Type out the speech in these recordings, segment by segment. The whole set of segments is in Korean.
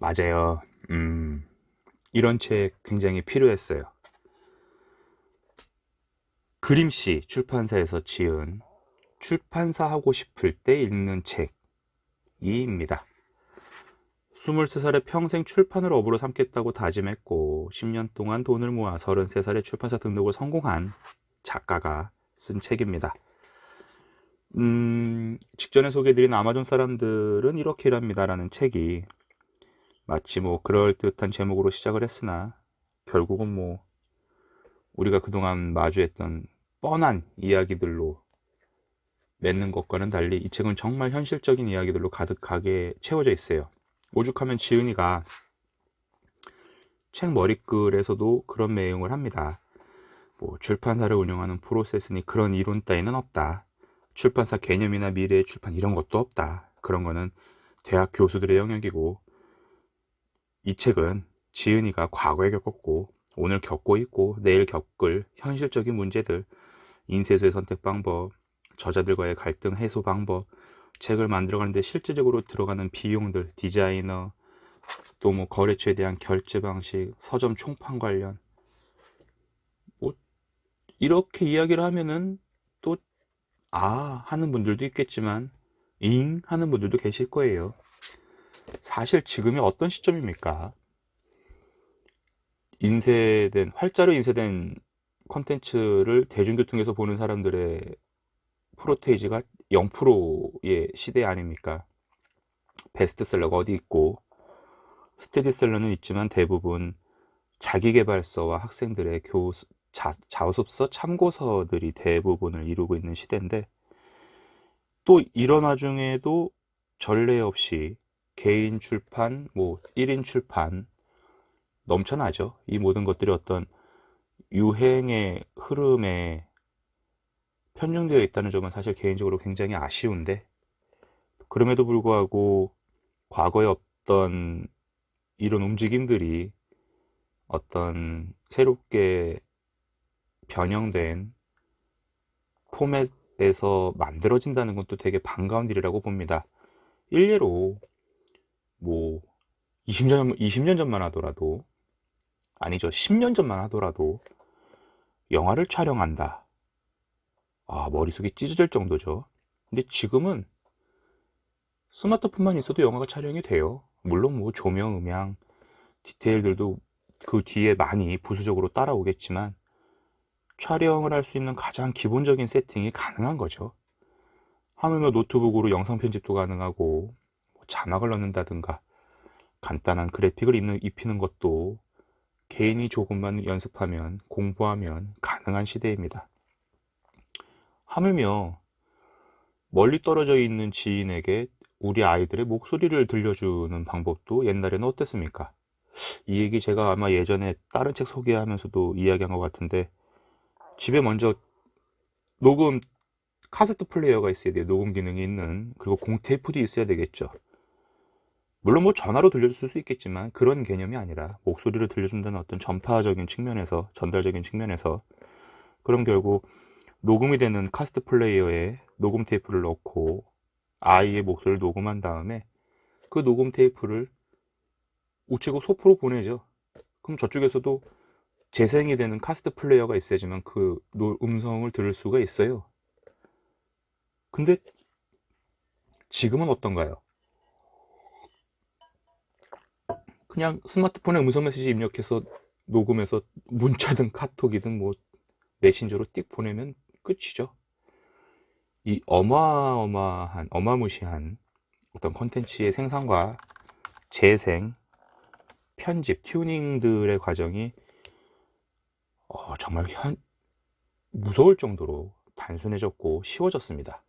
맞아요. 이런 책 굉장히 필요했어요. 그림씨 출판사에서 지은 출판사 하고 싶을 때 읽는 책이입니다. 23살에 평생 출판을 업으로 삼겠다고 다짐했고 10년 동안 돈을 모아 33살에 출판사 등록을 성공한 작가가 쓴 책입니다. 직전에 소개해드린 아마존 사람들은 이렇게 일합니다 라는 책이 마치 뭐 그럴듯한 제목으로 시작을 했으나 결국은 뭐 우리가 그동안 마주했던 뻔한 이야기들로 맺는 것과는 달리 이 책은 정말 현실적인 이야기들로 가득하게 채워져 있어요. 오죽하면 지은이가 책 머리글에서도 그런 내용을 합니다. 뭐 출판사를 운영하는 프로세스니 그런 이론 따위는 없다. 출판사 개념이나 미래의 출판 이런 것도 없다. 그런 거는 대학 교수들의 영역이고 이 책은 지은이가 과거에 겪었고 오늘 겪고 있고 내일 겪을 현실적인 문제들, 인쇄소의 선택 방법, 저자들과의 갈등 해소 방법, 책을 만들어가는데 실질적으로 들어가는 비용들, 디자이너, 또 뭐 거래처에 대한 결제 방식, 서점 총판 관련 뭐 이렇게 이야기를 하면은 또 하는 분들도 있겠지만 잉 하는 분들도 계실 거예요. 사실 지금이 어떤 시점입니까? 활자로 인쇄된 컨텐츠를 대중교통에서 보는 사람들의 프로테이지가 0%의 시대 아닙니까? 베스트셀러가 어디 있고 스테디셀러는 있지만 대부분 자기계발서와 학생들의 자습서 참고서들이 대부분을 이루고 있는 시대인데 또 이런 와중에도 전례 없이 개인 출판, 뭐 1인 출판 넘쳐나죠. 이 모든 것들이 어떤 유행의 흐름에 편중되어 있다는 점은 사실 개인적으로 굉장히 아쉬운데 그럼에도 불구하고 과거에 없던 이런 움직임들이 어떤 새롭게 변형된 포맷에서 만들어진다는 것도 되게 반가운 일이라고 봅니다. 일례로 뭐 20년 전만 하더라도 아니죠. 10년 전만 하더라도 영화를 촬영한다. 머릿속이 찢어질 정도죠. 근데 지금은 스마트폰만 있어도 영화가 촬영이 돼요. 물론 뭐 조명, 음향, 디테일들도 그 뒤에 많이 부수적으로 따라오겠지만 촬영을 할 수 있는 가장 기본적인 세팅이 가능한 거죠. 하물며 노트북으로 영상 편집도 가능하고 뭐 자막을 넣는다든가 간단한 그래픽을 입히는 것도 개인이 조금만 연습하면 공부하면 가능한 시대입니다. 하물며 멀리 떨어져 있는 지인에게 우리 아이들의 목소리를 들려주는 방법도 옛날에는 어땠습니까? 이 얘기 제가 아마 예전에 다른 책 소개하면서도 이야기한 것 같은데 집에 먼저 녹음 카세트 플레이어가 있어야 돼요. 녹음 기능이 있는. 그리고 공테이프도 있어야 되겠죠. 물론 뭐 전화로 들려줄 수 있겠지만 그런 개념이 아니라 목소리를 들려준다는 어떤 전파적인 측면에서 전달적인 측면에서 그럼 결국 녹음이 되는 카세트 플레이어에 녹음 테이프를 넣고 아이의 목소리를 녹음한 다음에 그 녹음 테이프를 우체국 소포로 보내죠. 그럼 저쪽에서도 재생이 되는 카세트 플레이어가 있어야지만 그 음성을 들을 수가 있어요. 근데 지금은 어떤가요? 그냥 스마트폰에 음성 메시지 입력해서 녹음해서 문자든 카톡이든 뭐 메신저로 띡 보내면 끝이죠. 이 어마무시한 어떤 컨텐츠의 생산과 재생, 편집, 튜닝들의 과정이 정말 무서울 정도로 단순해졌고 쉬워졌습니다.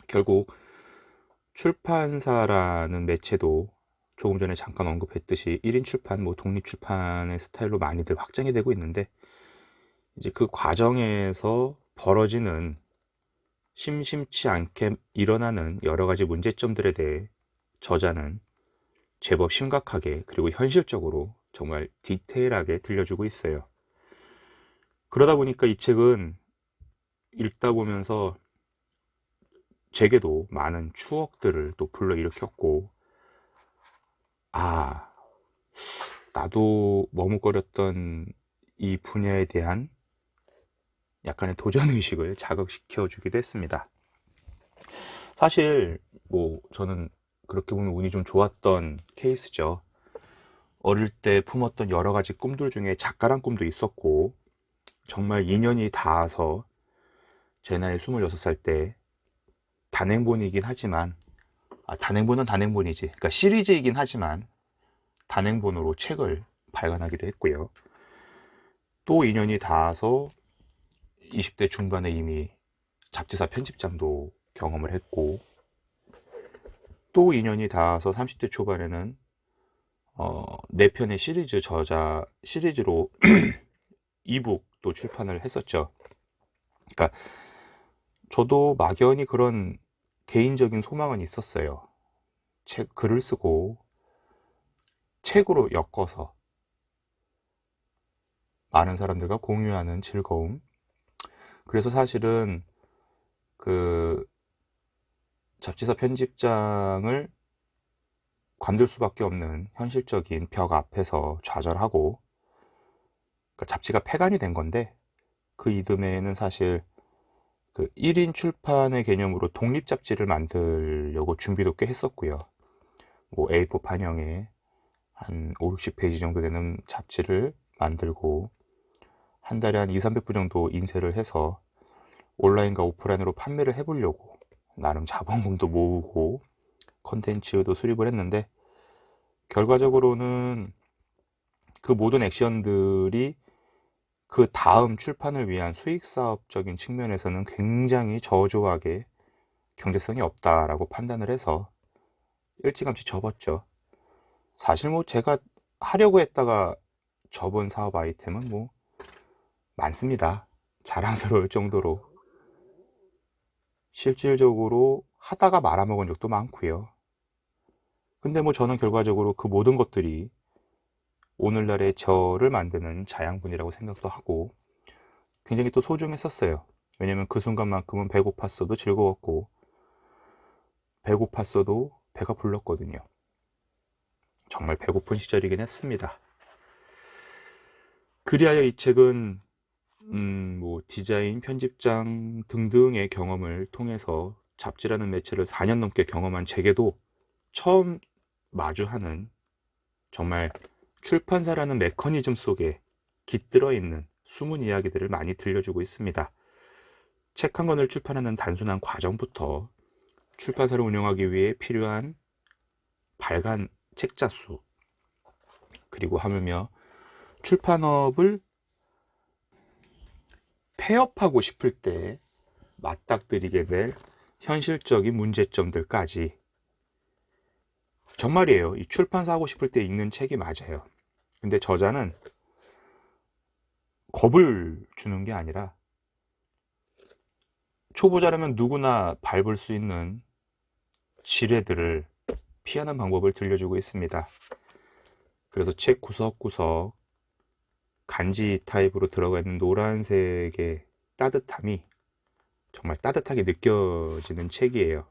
결국 출판사라는 매체도 조금 전에 잠깐 언급했듯이 1인 출판, 뭐 독립 출판의 스타일로 많이들 확장이 되고 있는데 이제 그 과정에서 벌어지는 심심치 않게 일어나는 여러 가지 문제점들에 대해 저자는 제법 심각하게 그리고 현실적으로 정말 디테일하게 들려주고 있어요. 그러다 보니까 이 책은 읽다 보면서 제게도 많은 추억들을 또 불러일으켰고 아, 나도 머뭇거렸던 이 분야에 대한 약간의 도전의식을 자극시켜 주기도 했습니다. 사실 뭐 저는 그렇게 보면 운이 좀 좋았던 케이스죠. 어릴 때 품었던 여러 가지 꿈들 중에 작가란 꿈도 있었고, 정말 인연이 닿아서 제 나이 26살 때 단행본이긴 하지만, 단행본은 단행본이지, 그러니까 시리즈이긴 하지만 단행본으로 책을 발간하기도 했고요. 또 인연이 닿아서 20대 중반에 이미 잡지사 편집장도 경험을 했고, 또 인연이 닿아서 30대 초반에는 4편의 시리즈로 이북도 출판을 했었죠. 그러니까 저도 막연히 그런 개인적인 소망은 있었어요. 글을 쓰고 책으로 엮어서 많은 사람들과 공유하는 즐거움. 그래서 사실은 그 잡지사 편집장을 관둘 수밖에 없는 현실적인 벽 앞에서 좌절하고, 그러니까 잡지가 폐간이 된 건데, 그 이듬해에는 사실 그 1인 출판의 개념으로 독립 잡지를 만들려고 준비도 꽤 했었고요. 뭐 A4 판형에 한 5, 60페이지 정도 되는 잡지를 만들고 한 달에 한 2, 300부 정도 인쇄를 해서 온라인과 오프라인으로 판매를 해보려고 나름 자본금도 모으고 컨텐츠도 수립을 했는데, 결과적으로는 그 모든 액션들이 그 다음 출판을 위한 수익 사업적인 측면에서는 굉장히 저조하게 경제성이 없다라고 판단을 해서 일찌감치 접었죠. 사실 뭐 제가 하려고 했다가 접은 사업 아이템은 뭐 많습니다. 자랑스러울 정도로. 실질적으로 하다가 말아먹은 적도 많고요. 근데 뭐 저는 결과적으로 그 모든 것들이 오늘날의 저를 만드는 자양분이라고 생각도 하고 굉장히 또 소중했었어요. 왜냐면 그 순간만큼은 배고팠어도 즐거웠고 배고팠어도 배가 불렀거든요. 정말 배고픈 시절이긴 했습니다. 그리하여 이 책은 뭐 디자인, 편집장 등등의 경험을 통해서 잡지라는 매체를 4년 넘게 경험한 제게도 처음 마주하는, 정말 출판사라는 메커니즘 속에 깃들어 있는 숨은 이야기들을 많이 들려주고 있습니다. 책 한 권을 출판하는 단순한 과정부터 출판사를 운영하기 위해 필요한 발간 책자 수, 그리고 하물며 출판업을 폐업하고 싶을 때 맞닥뜨리게 될 현실적인 문제점들까지, 정말이에요. 이 출판사 하고 싶을 때 읽는 책이 맞아요. 근데 저자는 겁을 주는 게 아니라 초보자라면 누구나 밟을 수 있는 지뢰들을 피하는 방법을 들려주고 있습니다. 그래서 책 구석구석 간지 타입으로 들어가 있는 노란색의 따뜻함이 정말 따뜻하게 느껴지는 책이에요.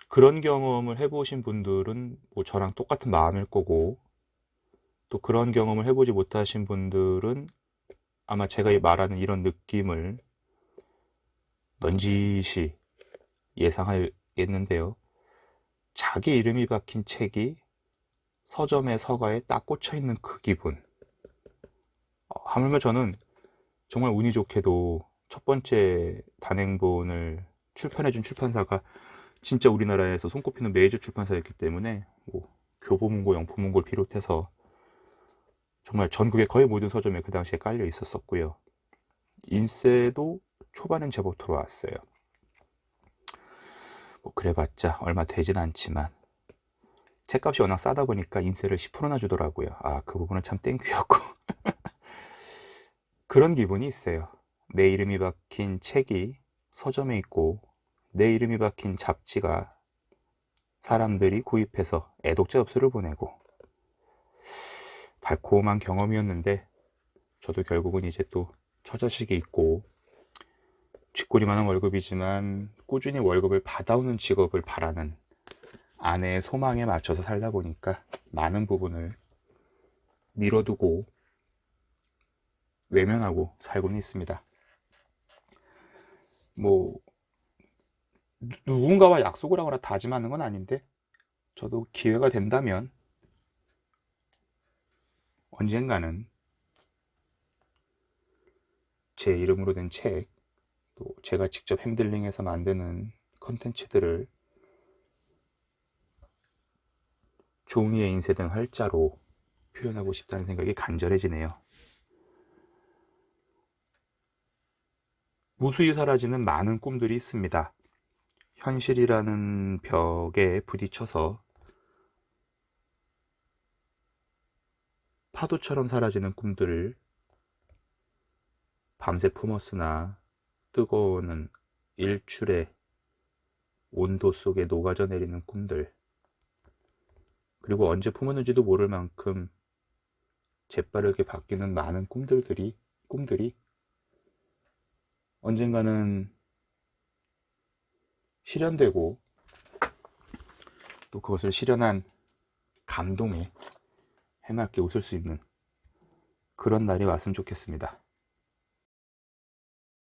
그런 경험을 해보신 분들은 뭐 저랑 똑같은 마음일 거고, 또 그런 경험을 해보지 못하신 분들은 아마 제가 말하는 이런 느낌을 넌지시 예상하겠는데요. 자기 이름이 박힌 책이 서점의 서가에 딱 꽂혀 있는 그 기분. 하물며 저는 정말 운이 좋게도 첫 번째 단행본을 출판해준 출판사가 진짜 우리나라에서 손꼽히는 메이저 출판사였기 때문에 뭐 교보문고, 영포문고를 비롯해서 정말 전국의 거의 모든 서점에 그 당시에 깔려 있었었고요. 인쇄도 초반엔 제법 들어왔어요. 뭐 그래봤자 얼마 되진 않지만 책값이 워낙 싸다 보니까 인쇄를 10%나 주더라고요. 그 부분은 참 땡큐였고 그런 기분이 있어요. 내 이름이 박힌 책이 서점에 있고 내 이름이 박힌 잡지가 사람들이 구입해서 애독자 접수를 보내고, 달콤한 경험이었는데 저도 결국은 이제 또 처자식이 있고 쥐꼬리 많은 월급이지만 꾸준히 월급을 받아오는 직업을 바라는 아내의 소망에 맞춰서 살다 보니까 많은 부분을 미뤄두고 외면하고 살고는 있습니다. 뭐 누군가와 약속을 하거나 다짐하는 건 아닌데 저도 기회가 된다면 언젠가는 제 이름으로 된 책, 또 제가 직접 핸들링해서 만드는 컨텐츠들을 종이에 인쇄된 활자로 표현하고 싶다는 생각이 간절해지네요. 무수히 사라지는 많은 꿈들이 있습니다. 현실이라는 벽에 부딪혀서 파도처럼 사라지는 꿈들을 밤새 품었으나 뜨거운 일출의 온도 속에 녹아져 내리는 꿈들, 그리고 언제 품었는지도 모를 만큼 재빠르게 바뀌는 많은 꿈들이 언젠가는 실현되고 또 그것을 실현한 감동에 해맑게 웃을 수 있는 그런 날이 왔으면 좋겠습니다.